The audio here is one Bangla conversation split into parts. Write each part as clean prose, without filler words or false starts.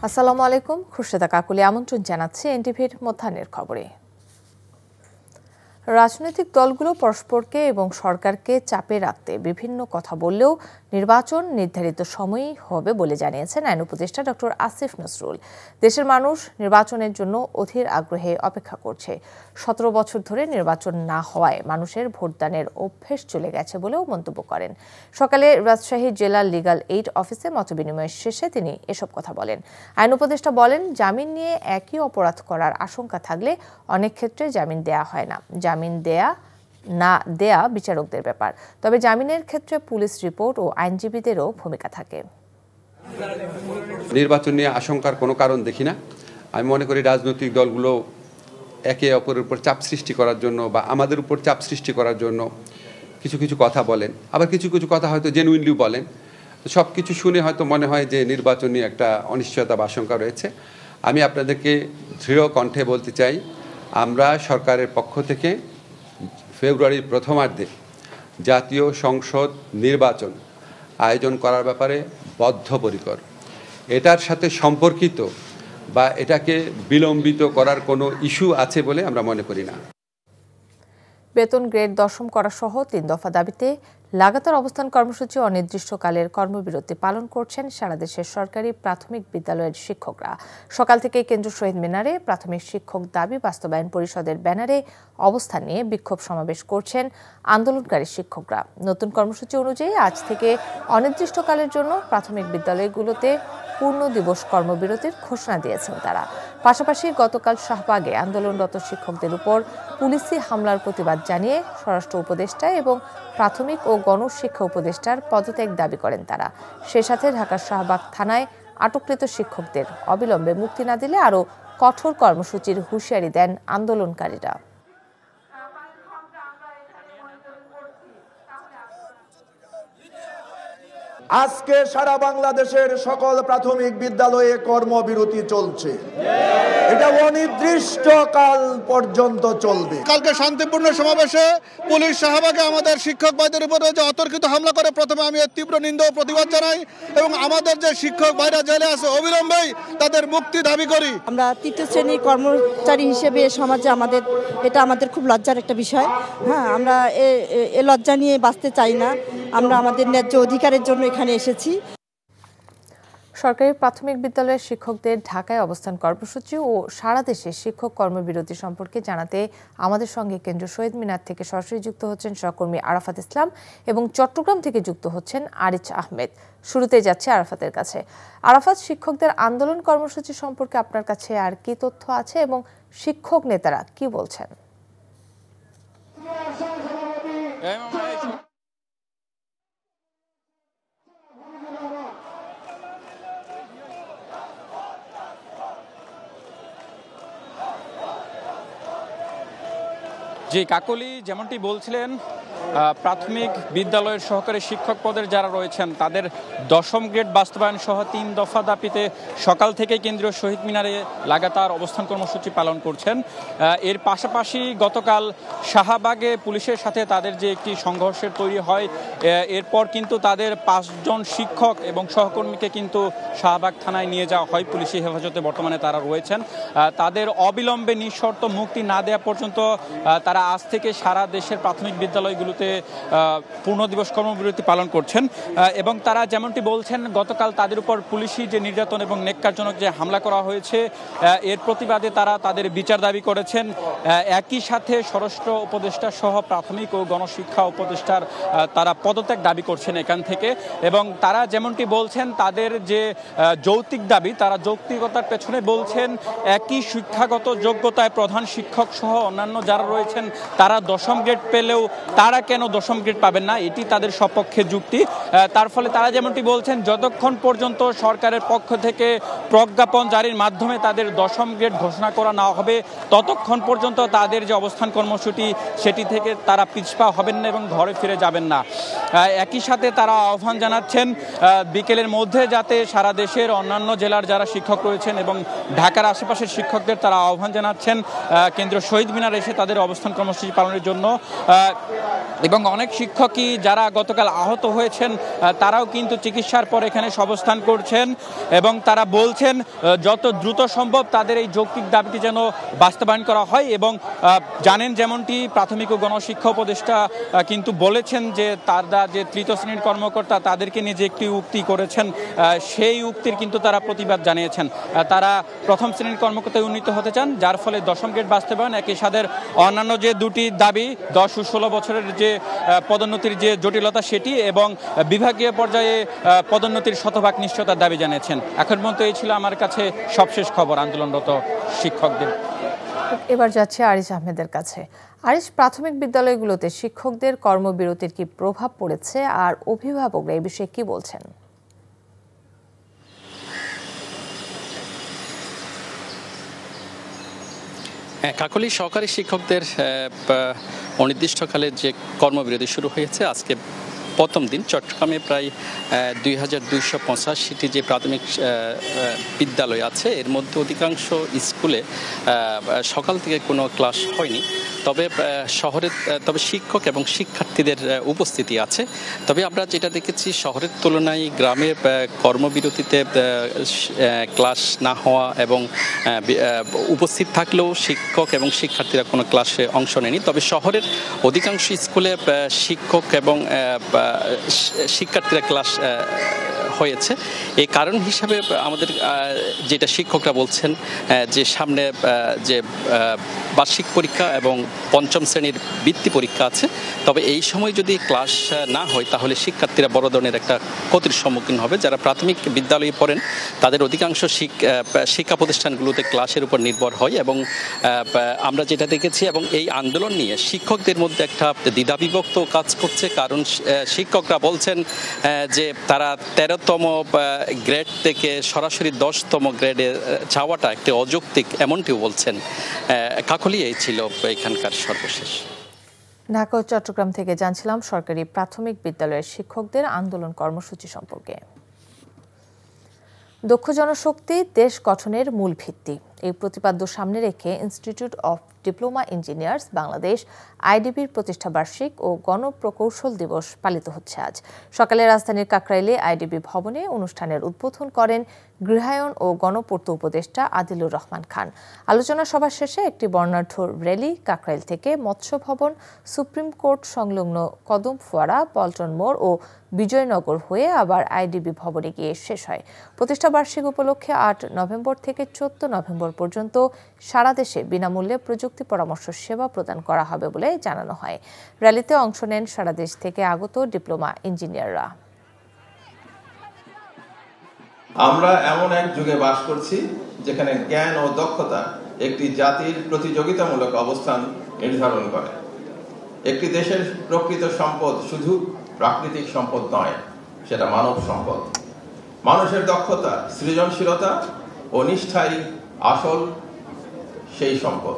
আসসালামু আলাইকুম, খুরশেদা কাকুলি আমন্ত্রণ জানাচ্ছি এনটিভির মধ্যাহ্নের খবরে। রাজনৈতিক দলগুলো পরস্পরকে এবং সরকারকে চাপে রাখতে বিভিন্ন কথা বললেও নির্বাচন নির্ধারিত সময়েই হবে বলে জানিয়েছেন আইন উপদেষ্টা ডক্টর আসিফ নজরুল। দেশের মানুষ নির্বাচনের জন্য অধীর আগ্রহে অপেক্ষা করছে। ১৭ বছর ধরে নির্বাচন না হওয়ায় মানুষের ভোটদানের অভ্যেস চলে গেছে বলেও মন্তব্য করেন। সকালে রাজশাহী জেলা লিগ্যাল এইড অফিসে মতবিনিময় শেষে তিনি এসব কথা বলেন। আইন উপদেষ্টা বলেন, জামিন নিয়ে একই অপরাধ করার আশঙ্কা থাকলে অনেক ক্ষেত্রে জামিন দেয়া হয় না। জামিন না দেয়া বিচারকদের ব্যাপার, তবে জামিনের ক্ষেত্রে পুলিশ রিপোর্ট ও আইনজীবীদেরও ভূমিকা থাকে। নির্বাচন নিয়ে আশঙ্কার কোনো কারণ দেখি না। আমি মনে করি রাজনৈতিক দলগুলো একে অপরের উপর চাপ সৃষ্টি করার জন্য বা আমাদের উপর চাপ সৃষ্টি করার জন্য কিছু কিছু কথা বলেন, আবার কিছু কিছু কথা হয়তো জেনুইনলি বলেন। সব কিছু শুনে হয়তো মনে হয় যে নির্বাচন নিয়ে একটা অনিশ্চয়তা বা আশঙ্কা রয়েছে। আমি আপনাদেরকে দৃঢ় কণ্ঠে বলতে চাই, আমরা সরকারের পক্ষ থেকে ফেব্রুয়ারির প্রথমার্ধে জাতীয় সংসদ নির্বাচন আয়োজন করার ব্যাপারে বদ্ধপরিকর। এটার সাথে সম্পর্কিত বা এটাকে বিলম্বিত করার কোনো ইস্যু আছে বলে আমরা মনে করি না। বেতন গ্রেড ১০ম করা সহ ৩ দফা দাবিতে লাগাতার অবস্থান কর্মসূচি অনির্দিষ্টকালের কর্মবিরতি পালন করছেন সারা দেশের সরকারি প্রাথমিক বিদ্যালয়ের শিক্ষকরা। সকাল থেকে কেন্দ্র শহীদ মিনারে প্রাথমিক শিক্ষক দাবি বাস্তবায়ন পরিষদের ব্যানারে অবস্থান নিয়ে বিক্ষোভ সমাবেশ করছেন আন্দোলনকারী শিক্ষকরা। নতুন কর্মসূচি অনুযায়ী আজ থেকে অনির্দিষ্টকালের জন্য প্রাথমিক বিদ্যালয়গুলোতে পূর্ণ দিবস কর্মবিরতির ঘোষণা দিয়েছেন তারা। পাশাপাশি গতকাল শাহবাগে আন্দোলনরত শিক্ষকদের উপর পুলিশি হামলার প্রতিবাদ জানিয়ে স্বরাষ্ট্র উপদেষ্টা এবং প্রাথমিক ও গণশিক্ষা উপদেষ্টার পদত্যাগ দাবি করেন তারা। সে সাথে ঢাকার শাহবাগ থানায় আটককৃত শিক্ষকদের অবিলম্বে মুক্তি না দিলে আরও কঠোর কর্মসূচির হুঁশিয়ারি দেন আন্দোলনকারীরা। আজকে সারা বাংলাদেশের সকল প্রাথমিক বিদ্যালয়ে কর্মবিরতি চলছে। এটা অনির্দিষ্টকাল পর্যন্ত চলবে। কালকে শান্তিপূর্ণ সমাবেশে পুলিশ শাহবাগে আমাদের শিক্ষক ভাইদের উপরে যে অতর্কিত হামলা করে, প্রথমে আমি এর তীব্র নিন্দা ও প্রতিবাদ জানাই এবং আমাদের যে শিক্ষক ভাইরা জেলে আছে অবিলম্বেই তাদের মুক্তি দাবি করি। আমরা তৃতীয় শ্রেণীর কর্মচারী হিসেবে সমাজে এটা আমাদের খুব লজ্জার একটা বিষয়। হ্যাঁ, আমরা এ লজ্জা নিয়ে বাঁচতে চাই না। আমরা আমাদের ন্যায্য অধিকারের জন্য এখানে এসেছি। সরকারি প্রাথমিক বিদ্যালয়ের শিক্ষকদের ঢাকায় অবস্থান কর্মসূচি ও সারা দেশে শিক্ষক কর্মবিরতি সম্পর্কে জানাতে আমাদের সঙ্গে কেন্দ্রীয় শহীদ মিনার থেকে সরাসরি যুক্ত হচ্ছেন সহকর্মী আরাফাত ইসলাম এবং চট্টগ্রাম থেকে যুক্ত হচ্ছেন আরিচ আহমেদ। শুরুতেই যাচ্ছে আরাফাতের কাছে। আরাফাত, শিক্ষকদের আন্দোলন কর্মসূচি সম্পর্কে আপনার কাছে আর কি তথ্য আছে এবং শিক্ষক নেতারা কি বলছেন? জি কাকলি, যেমনটি বলছিলেন, প্রাথমিক বিদ্যালয়ের সহকারী শিক্ষক পদের যারা রয়েছেন তাদের ১০ম গ্রেড বাস্তবায়ন সহ ৩ দফা দাবিতে সকাল থেকে কেন্দ্রীয় শহীদ মিনারে লাগাতার অবস্থান কর্মসূচি পালন করছেন। এর পাশাপাশি গতকাল শাহবাগে পুলিশের সাথে তাদের যে একটি সংঘর্ষের তৈরি হয়, এরপর কিন্তু তাদের ৫ জন শিক্ষক এবং সহকর্মীকে কিন্তু শাহবাগ থানায় নিয়ে যাওয়া হয়। পুলিশি হেফাজতে বর্তমানে তারা রয়েছেন। তাদের অবিলম্বে নিঃশর্ত মুক্তি না দেওয়া পর্যন্ত তারা আজ থেকে সারা দেশের প্রাথমিক বিদ্যালয়গুলোতে পূর্ণ দিবস কর্মবিরতি পালন করছেন এবং তারা যেমনটি বলছেন, গতকাল তাদের উপর পুলিশি যে নির্যাতন এবং নেক্কারজনক যে হামলা করা হয়েছে, এর প্রতিবাদে তারা তাদের বিচার দাবি করেছেন। একই সাথে স্বরাষ্ট্র উপদেষ্টা সহ প্রাথমিক ও গণশিক্ষা উপদেষ্টার তারা পদত্যাগ দাবি করছেন এখান থেকে এবং তারা যেমনটি বলছেন তাদের যে যৌক্তিক দাবি, তারা যৌক্তিকতার পেছনে বলছেন একই শিক্ষাগত যোগ্যতায় প্রধান শিক্ষক সহ অন্যান্য যারা রয়েছেন তারা ১০ম গ্রেড পেলেও তারা কেন ১০ম গ্রেড পাবেন না, এটি তাদের সপক্ষে যুক্তি। তার ফলে তারা যেমনটি বলছেন, যতক্ষণ পর্যন্ত সরকারের পক্ষ থেকে প্রজ্ঞাপন জারির মাধ্যমে তাদের ১০ম গ্রেড ঘোষণা করা না হবে, ততক্ষণ পর্যন্ত তাদের যে অবস্থান কর্মসূচি সেটি থেকে তারা পিছপা হবেন না এবং ঘরে ফিরে যাবেন না। একই সাথে তারা আহ্বান জানাচ্ছেন বিকেলের মধ্যে যাতে সারা দেশের অন্যান্য জেলার যারা শিক্ষক রয়েছেন এবং ঢাকার আশেপাশের শিক্ষকদের তারা আহ্বান জানাচ্ছেন কেন্দ্রীয় শহীদ মিনার এসে তাদের অবস্থান কর্মসূচি পালনের জন্য। এবং অনেক শিক্ষকই যারা গতকাল আহত হয়েছেন তারাও কিন্তু চিকিৎসার পর এখানে অবস্থান করছেন এবং তারা বলছেন যত দ্রুত সম্ভব তাদের এই যৌক্তিক দাবিটি যেন বাস্তবায়ন করা হয়। এবং জানেন যেমনটি প্রাথমিক ও গণশিক্ষা উপদেষ্টা কিন্তু বলেছেন যে তারা যে তৃতীয় শ্রেণীর কর্মকর্তা তাদেরকে নিয়ে যে একটি উক্তি করেছেন সেই উক্তির কিন্তু তারা প্রতিবাদ জানিয়েছেন। তারা প্রথম শ্রেণীর কর্মকর্তায় উন্নীত হতে চান, যার ফলে দশম গ্রেড বাস্তবায়ন, একই সাথে অন্যান্য যে দুটি দাবি 10 ও 16 বছরের যে পদোন্নতির যে জটিলতা সেটি এবং বিভাগীয় পর্যায়ে পদোন্নতির শতভাগ নিশ্চয়তার দাবি জানিয়েছেন। এখন পর্যন্ত এই ছিল আমার কাছে সবশেষ খবর আন্দোলনরত শিক্ষকদের। এবার যাচ্ছে আরিশ আহমেদের কাছে। আরিশ, প্রাথমিক বিদ্যালয়গুলোতে শিক্ষকদের কর্মবিরতির কি প্রভাব পড়েছে আর অভিভাবকরা এই বিষয়ে কি বলছেন? কাকলী, সহকারী শিক্ষকদের অনির্দিষ্টকালের যে কর্মবিরতি শুরু হয়েছে আজকে প্রথম দিন। চট্টগ্রামে প্রায় 2285টি যে প্রাথমিক বিদ্যালয় আছে এর মধ্যে অধিকাংশ স্কুলে সকাল থেকে কোনো ক্লাস হয়নি। তবে তবে শিক্ষক এবং শিক্ষার্থীদের উপস্থিতি আছে। তবে আমরা যেটা দেখেছি শহরের তুলনায় গ্রামে কর্মবিরতিতে ক্লাস না হওয়া এবং উপস্থিত থাকলেও শিক্ষক এবং শিক্ষার্থীরা কোনো ক্লাসে অংশ নেয়নি। তবে শহরের অধিকাংশ স্কুলে শিক্ষক এবং শিক্ষার্থীরা ক্লাস হয়েছে। এই কারণ হিসাবে আমাদের যেটা শিক্ষকরা বলছেন যে সামনে যে বার্ষিক পরীক্ষা এবং পঞ্চম শ্রেণীর বৃত্তি পরীক্ষা আছে, তবে এই সময় যদি ক্লাস না হয় তাহলে শিক্ষার্থীরা বড় ধরনের একটা ক্ষতির সম্মুখীন হবে। যারা প্রাথমিক বিদ্যালয়ে পড়েন তাদের অধিকাংশ শিক্ষা প্রতিষ্ঠানগুলোতে ক্লাসের উপর নির্ভর হয় এবং আমরা যেটা দেখেছি এবং এই আন্দোলন নিয়ে শিক্ষকদের মধ্যে একটা দ্বিধাবিভক্ত কাজ করছে। কারণ শিক্ষকরা বলছেন যে তারা 13তম গ্রেড থেকে সরাসরি 10তম গ্রেডে যাওয়াটা একটি অযৌক্তিক, এমনটিও বলছেন। কাকলি, এই ছিল এখানকার সর্বশেষ। ঢাকা ও চট্টগ্রাম থেকে জানছিলাম সরকারি প্রাথমিক বিদ্যালয়ের শিক্ষকদের আন্দোলন কর্মসূচি সম্পর্কে। দক্ষ জনশক্তি দেশ গঠনের মূল ভিত্তি, এই প্রতিপাদ্য সামনে রেখে institute of diploma engineers Bangladesh আইডিবির প্রতিষ্ঠা বার্ষিক ও গণপ্রকৌশল দিবস পালিত হচ্ছে আজ। সকালে রাজধানীর কাকরাইলে আইডিবি ভবনে অনুষ্ঠানের উদ্বোধন করেন গৃহায়ন ও গণপূর্ত উপদেষ্টা আদিলুর রহমান খান। আলোচনা সভা শেষে একটি বর্ণাঢ্য র্যালি কাকরাইল থেকে মৎস্য ভবন, সুপ্রিম কোর্ট সংলগ্ন কদম ফোয়ারা, পল্টন মোড় ও বিজয়নগর হয়ে আবার আইডিবি ভবনে গিয়ে শেষ হয়। প্রতিষ্ঠা বার্ষিক উপলক্ষে 8 নভেম্বর থেকে 14 নভেম্বর পর্যন্ত সারা দেশে বিনামূল্যে প্রযুক্তি পরামর্শ সেবা প্রদান করা হবে বলে জানানো হয়। র্যালিতে অংশ নেন সারা দেশ থেকে আগত ডিপ্লোমা ইঞ্জিনিয়াররা। আমরা এমন এক যুগে বাস করছি যেখানে জ্ঞান ও দক্ষতা একটি জাতির প্রতিযোগিতামূলক অবস্থান নির্ধারণ করে। একটি দেশের প্রকৃত সম্পদ শুধু প্রাকৃতিক সম্পদ নয়, সেটা মানব সম্পদ। মানুষের দক্ষতা, সৃজনশীলতা ও নিষ্ঠাই আসল সেই সম্পদ।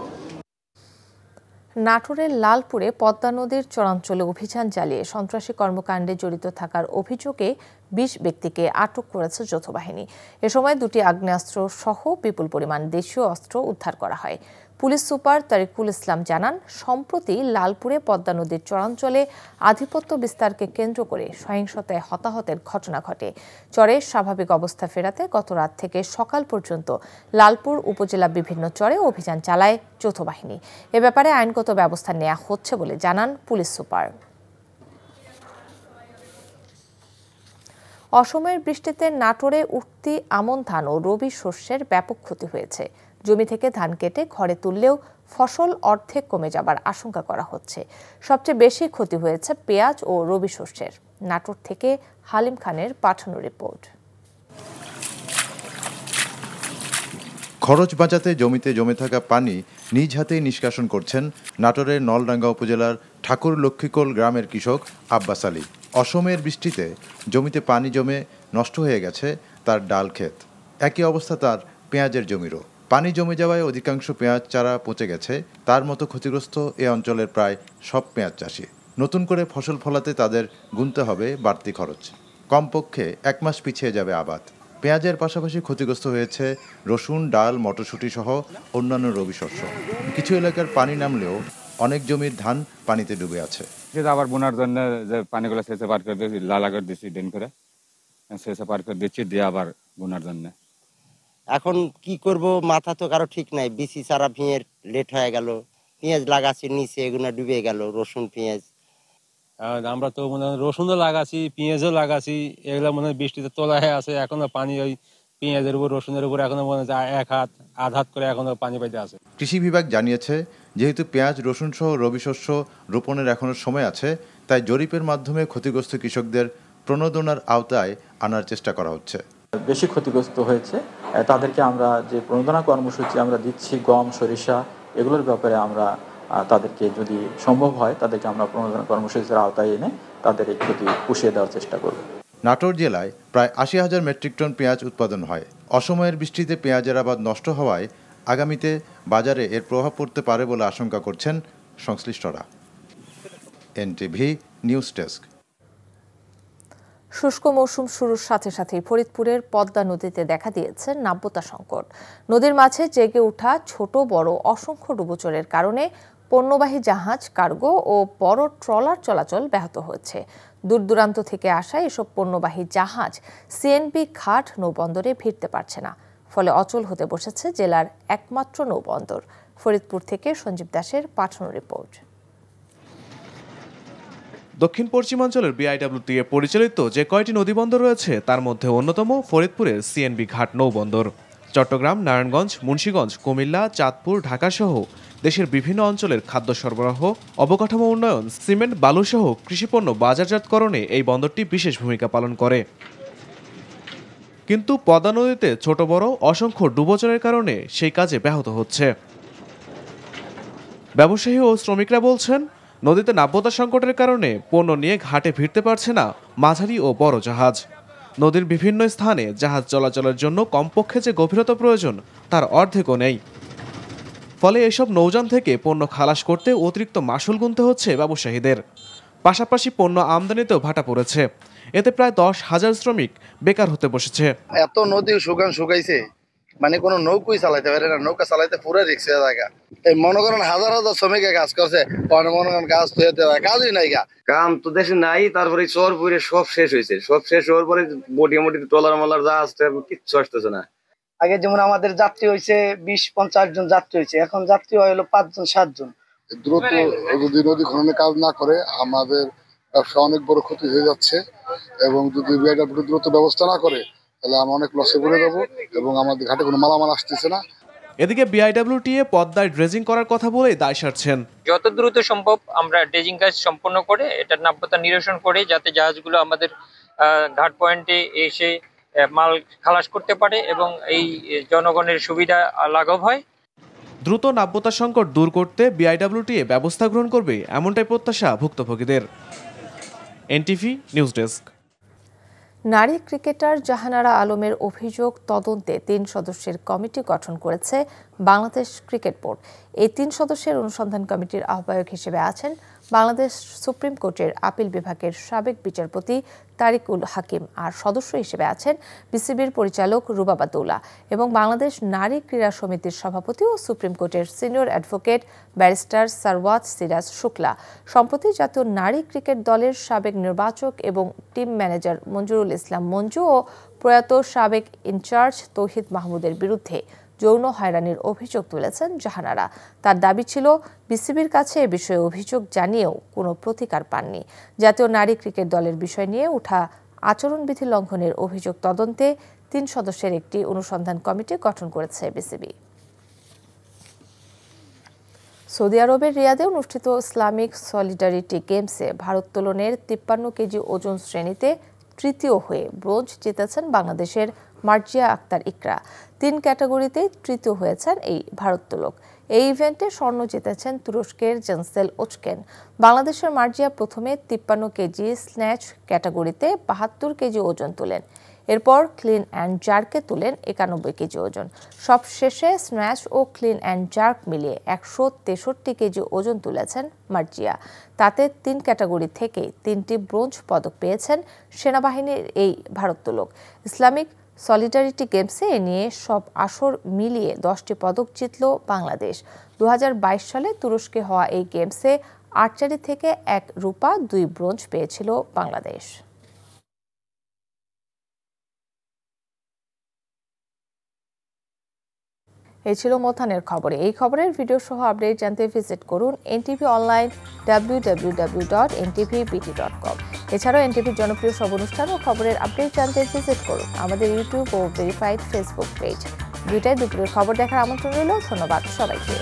নাটোরের লালপুরে পদ্মা নদীর চরাঞ্চলে অভিযান চালিয়ে সন্ত্রাসী কর্মকাণ্ডে জড়িত থাকার অভিযোগে 20 ব্যক্তিকে আটক করেছে যৌথ বাহিনী। এ সময় 2টি আগ্নেয়াস্ত্র সহ বিপুল পরিমাণ দেশীয় অস্ত্র উদ্ধার করা হয়। পুলিশ সুপার তারিকুল ইসলাম জানান, সম্প্রতি লালপুরে পদ্মা নদীর চরাঞ্চলে আধিপত্য বিস্তারকে কেন্দ্র করে সহিংসতায় হতাহতের ঘটনা ঘটে। চরে স্বাভাবিক অবস্থা ফেরাতে গত রাত থেকে সকাল পর্যন্ত লালপুর উপজেলা বিভিন্ন চরে অভিযান চালায় যৌথ বাহিনী। এ ব্যাপারে আইনগত ব্যবস্থা নেওয়া হচ্ছে বলে জানান পুলিশ সুপার। অসময়ের বৃষ্টিতে নাটোরে উঠতি আমন ধান ও রবি শস্যের ব্যাপক ক্ষতি হয়েছে। জমি থেকে ধান কেটে ঘরে তুললেও ফসল অর্ধেক কমে যাবার আশঙ্কা করা হচ্ছে। সবচেয়ে বেশি ক্ষতি হয়েছে পেঁয়াজ ও রবি শস্যের। নাটোর থেকে হালিম খানের পাঠানো রিপোর্ট। খরচ বাঁচাতে জমিতে জমে থাকা পানি নিজ হাতেই নিষ্কাশন করছেন নাটোরের নলডাঙ্গা উপজেলার ঠাকুর লক্ষ্মীকোল গ্রামের কৃষক আব্বাস আলী। অসময়ের বৃষ্টিতে জমিতে পানি জমে নষ্ট হয়ে গেছে তার ডাল ক্ষেত। একই অবস্থা তার পেঁয়াজের জমিরও। পানি জমে যাওয়ায় অধিকাংশ পেঁয়াজ চারা পচে গেছে। তার মতো ক্ষতিগ্রস্ত এ অঞ্চলের প্রায় সব পেঁয়াজ চাষি। নতুন করে ফসল ফলাতে তাদের গুনতে হবে বাড়তি খরচ। কমপক্ষে 1 মাস পিছিয়ে যাবে আবাদ। পেঁয়াজের পাশাপাশি ক্ষতিগ্রস্ত হয়েছে রসুন, ডাল, মটরশুঁটি সহ অন্যান্য রবি শস্য। কিছু এলাকার পানি নামলেও অনেক জমির ধান পানিতে ডুবে আছে। আবার বোনার জন্য যে পানিগুলো সেচে পার করে দিয়েছি, লালা করে দিচ্ছি, ড্রেন করে সেচে পার করে দিচ্ছি, দিয়ে আবার বোনার জন্য। এখন কি করব মাথা তো কারো ঠিক নাই। বিসি চারা ভিঁয়ে লেট হয়ে গেল, পেঁয়াজ লাগাচ্ছি নিচে, এগুলো ডুবে গেল, রসুন পেঁয়াজ। আমরা তো মনে হয় রসুনও লাগাচ্ছি, পেঁয়াজও লাগাচ্ছি, এগুলো মনে হয় বৃষ্টিতে তোলা হয়ে আছে। এখনো পানি ওই পেঁয়াজের উপর, রসুনের উপর এখনো মনে হয় এক হাত আধ হাত করে এখনো পানি পাইতে আছে। কৃষি বিভাগ জানিয়েছে, যেহেতু পেঁয়াজ, রসুন সহ রবি শস্য রোপণের এখনো সময় আছে, তাই জরিপের মাধ্যমে ক্ষতিগ্রস্ত কৃষকদের প্রণোদনার আওতায় আনার চেষ্টা করা হচ্ছে। বেশি ক্ষতিগ্রস্ত হয়েছে তাদেরকে আমরা যে প্রণোদনা কর্মসূচি আমরা দিচ্ছি, গম, সরিষা এগুলোর ব্যাপারে আমরা তাদেরকে যদি সম্ভব হয় তাদেরকে আমরা প্রণোদনা কর্মসূচির আওতায় এনে তাদের এই ক্ষতি পুষিয়ে দেওয়ার চেষ্টা করব। নাটোর জেলায় প্রায় ৮০,০০০ মেট্রিক টন পেঁয়াজ উৎপাদন হয়। অসময়ের বৃষ্টিতে পেঁয়াজের আবাদ নষ্ট হওয়ায় আগামীতে বাজারে এর প্রভাব পড়তে পারে বলে আশঙ্কা করছেন সংশ্লিষ্টরা। NTV news desk. শুষ্ক মৌসুম শুরুর সাথে সাথেই ফরিদপুরের পদ্মা নদীতে দেখা দিয়েছে নাব্যতা সংকট। নদীর মাঝে জেগে ওঠা ছোট বড় অসংখ্য ডুবোচরের কারণে পণ্যবাহী জাহাজ, কার্গো ও বড় ট্রলার চলাচল ব্যাহত হয়েছে। দূর দূরান্ত থেকে আসা এসব পণ্যবাহী জাহাজ সিএনবি ঘাট নৌবন্দরে ভিড়তে পারছে না, ফলে অচল হতে বসেছে জেলার একমাত্র নৌবন্দর। ফরিদপুর থেকে সঞ্জীব দাসের পাঠানো রিপোর্ট। দক্ষিণ পশ্চিমাঞ্চলের বিআইডব্লিউটিএ পরিচালিত যে কয়টি নদীবন্দর রয়েছে তার মধ্যে অন্যতম ফরিদপুরের সিএনবি ঘাট নৌবন্দর। চট্টগ্রাম, নারায়ণগঞ্জ, মুন্সিগঞ্জ, কুমিল্লা, চাঁদপুর, ঢাকাসহ দেশের বিভিন্ন অঞ্চলের খাদ্য সরবরাহ, অবকাঠামো উন্নয়ন, সিমেন্ট, বালুসহ কৃষিপণ্য বাজারজাতকরণে এই বন্দরটি বিশেষ ভূমিকা পালন করে। কিন্তু পদ্মা নদীতে ছোট বড় অসংখ্য ডুবোচরের কারণে সেই কাজে ব্যাহত হচ্ছে। ব্যবসায়ী ও শ্রমিকরা বলছেন, নদীতে নাব্যতা সংকটের কারণে পণ্য নিয়ে ঘাটে ভিড়তে পারছে না মাঝারি ও বড় জাহাজ। নদীর বিভিন্ন স্থানে জাহাজ চলাচলের জন্য কমপক্ষে যে গভীরতা প্রয়োজন তার অর্ধেকও নেই। ফলে এসব নৌযান থেকে পণ্য খালাস করতে অতিরিক্ত মাশুল গুনতে হচ্ছে ব্যবসায়ীদের। পাশাপাশি পণ্য আমদানিতেও ভাটা পড়েছে। এতে প্রায় 10,000 শ্রমিক বেকার হতে বসেছে। এত নদী শুকাইছে, মানে কোনো নৌকোই চালাইতে পারে না, নৌকা চালাইতে পুরো রিক্সা জায়গা। এই মনে করেন হাজার হাজার শ্রমিকে কাজ করছে, মনে করেন কাজ তো কাজই নাই, কাম তো দেশে নাই। তারপরে চর পুরে সব শেষ হয়েছে, সব শেষ হওয়ার পরে মোটামুটি ট্রলার মলার যা আসতে কিচ্ছু আসতেছে না। আগে যেমন আমাদের যাত্রী হয়েছে 20-50 জন যাত্রী হয়েছে, এখন যাত্রী হলো 5 জন 7 জন। দ্রুত যদি নদী খননে কাজ না করে আমাদের ব্যবসা অনেক বড় ক্ষতি হয়ে যাচ্ছে, এবং যদি বিআইডব্লিউ দ্রুত ব্যবস্থা না করে তাহলে আমরা অনেক লসে পড়ে যাবো, এবং আমাদের ঘাটে কোনো মালামাল আসতেছে না। এদিকে বিআইডব্লিউটিএ পদ্মায় ড্রেজিং করার কথা বলেই দায় সারছেন। যত দ্রুত সম্ভব আমরা ড্রেজিং কাজ সম্পন্ন করে এটার নাব্যতা নিরসন করে যাতে জাহাজগুলো আমাদের ঘাট পয়েন্টে এসে মাল খালাস করতে পারে এবং এই জনগণের সুবিধা লাঘব হয়। দ্রুত নাব্যতা সংকট দূর করতে বিআইডব্লিউটিএ ব্যবস্থা গ্রহণ করবে এমনটাই প্রত্যাশা ভুক্তভোগীদের। NTV news desk. নারী ক্রিকেটার জাহানারা আলমের অভিযোগ তদন্তে 3 সদস্যের কমিটি গঠন করেছে বাংলাদেশ ক্রিকেট বোর্ড। এই 3 সদস্যের অনুসন্ধান কমিটির আহ্বায়ক হিসেবে আছেন বাংলাদেশ সুপ্রিম কোর্টের আপিল বিভাগের সাবেক বিচারপতি তারিকুল হাকিম, আর সদস্য হিসেবে আছেন বিসিবির পরিচালক রুবাবাদৌলা এবং বাংলাদেশ নারী ক্রীড়া সমিতির সভাপতি ও সুপ্রিম কোর্টের senior advocate barrister Sarwat Siraj Shukla. সম্প্রতি জাতীয় নারী ক্রিকেট দলের সাবেক নির্বাচক এবং টিম ম্যানেজার মঞ্জুরুল ইসলাম মঞ্জু ও প্রয়াত সাবেক ইনচার্জ তৌহিদ মাহমুদের বিরুদ্ধে যৌন হয়রানির অভিযোগ তুলেছেন জাহানারা। তার দাবি ছিল, বিসিবির কাছে এ বিষয়ে অভিযোগ জানিয়েও কোনো প্রতিকার পাননি। জাতীয় নারী ক্রিকেট দলের বিষয় নিয়ে ওঠা আচরণবিধি লঙ্ঘনের অভিযোগ তদন্তে 3 সদস্যের একটি অনুসন্ধান কমিটি গঠন করেছে বিসিবি। সৌদি আরবের রিয়াদে অনুষ্ঠিত ইসলামিক সলিডারিটি গেমসে ভারোত্তোলনের 53 কেজি ওজন শ্রেণীতে তৃতীয় হয়ে ব্রোঞ্জ জিতেছেন বাংলাদেশের মার্জিয়া আক্তার ইকরা। 3 ক্যাটাগরিতে তৃতীয় হয়েছেন এই ভারোত্তোলক। এই ইভেন্টে স্বর্ণ জিতেছেন তুরস্কের জেনসেল ওচকেন। বাংলাদেশের মার্জিয়া প্রথমে 53 কেজি স্ন্যাচ ক্যাটাগরিতে 72 কেজি ওজন তোলেন। এরপর ক্লিন অ্যান্ড জার্কে তোলেন 91 কেজি ওজন। সবশেষে স্ন্যাচ ও ক্লিন অ্যান্ড জার্ক মিলিয়ে 163 কেজি ওজন তুলেছেন মার্জিয়া। তাতে 3 ক্যাটাগরি থেকে 3টি ব্রোঞ্জ পদক পেয়েছেন সেনাবাহিনীর এই ভারোত্তোলক। ইসলামিক সলিডারিটি গেমসে এ নিয়ে সব আসর মিলিয়ে 10টি পদক জিতল বাংলাদেশ। 2022 সালে তুরস্কে হওয়া এই গেমসে আর্চারি থেকে 1 রূপা 2 ব্রোঞ্জ পেয়েছিল বাংলাদেশ। এই ছিল মধ্যাহ্নের খবরে। এই খবরের ভিডিও সহ আপডেট জানতে ভিজিট করুন এনটিভি অনলাইন www.ntvbt.com। এছাড়াও এনটিভির জনপ্রিয় সব অনুষ্ঠান ও খবরের আপডেট জানতে ভিজিট করুন আমাদের ইউটিউব ও ভেরিফাইড ফেসবুক পেজ। দুইটায় দুপুরের খবর দেখার আমন্ত্রণ রইল। ধন্যবাদ সবাইকে।